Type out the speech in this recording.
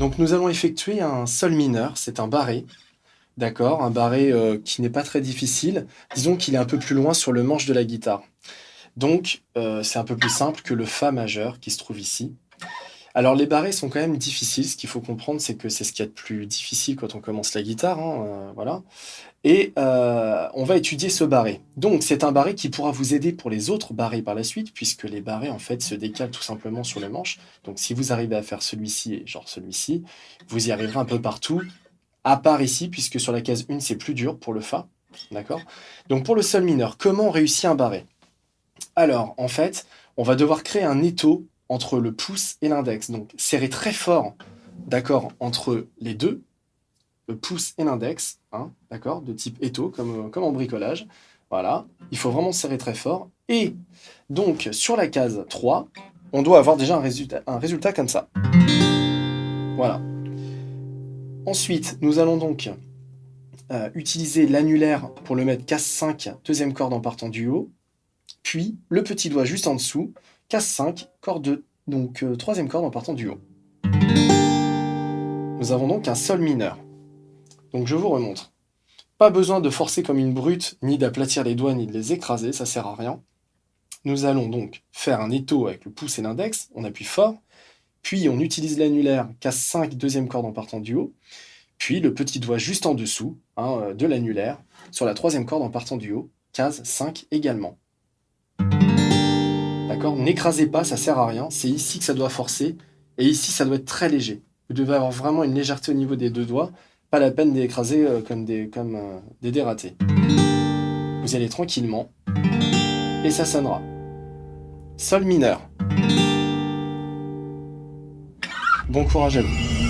Donc nous allons effectuer un sol mineur, c'est un barré, d'accord? Un barré qui n'est pas très difficile. Disons qu'il est un peu plus loin sur le manche de la guitare. Donc c'est un peu plus simple que le Fa majeur qui se trouve ici. Alors les barrés sont quand même difficiles, ce qu'il faut comprendre c'est que c'est ce qu'il y a de plus difficile quand on commence la guitare, hein, voilà. Et on va étudier ce barré. Donc c'est un barré qui pourra vous aider pour les autres barrés par la suite, puisque les barrés en fait se décalent tout simplement sur le manche. Donc si vous arrivez à faire celui-ci et genre celui-ci, vous y arriverez un peu partout, à part ici, puisque sur la case 1 c'est plus dur pour le Fa, d'accord? Donc pour le sol mineur, comment on réussit un barré? Alors en fait, on va devoir créer un étau entre le pouce et l'index. Donc serrer très fort, d'accord, entre les deux, le pouce et l'index, hein, d'accord, de type étau, comme en bricolage. Voilà, il faut vraiment serrer très fort. Et donc, sur la case 3, on doit avoir déjà un résultat comme ça. Voilà. Ensuite, nous allons donc utiliser l'annulaire pour le mettre case 5, deuxième corde en partant du haut, puis le petit doigt juste en dessous, case 5, corde 2, donc troisième corde en partant du haut. Nous avons donc un sol mineur. Donc je vous remontre. Pas besoin de forcer comme une brute, ni d'aplatir les doigts, ni de les écraser, ça sert à rien. Nous allons donc faire un étau avec le pouce et l'index, on appuie fort, puis on utilise l'annulaire, case 5, deuxième corde en partant du haut, puis le petit doigt juste en dessous de l'annulaire, sur la troisième corde en partant du haut, case 5 également. D'accord? N'écrasez pas, ça sert à rien, c'est ici que ça doit forcer, et ici ça doit être très léger. Vous devez avoir vraiment une légèreté au niveau des deux doigts, pas la peine d'écraser comme des dératés. Vous allez tranquillement, et ça sonnera. Sol mineur. Bon courage à vous.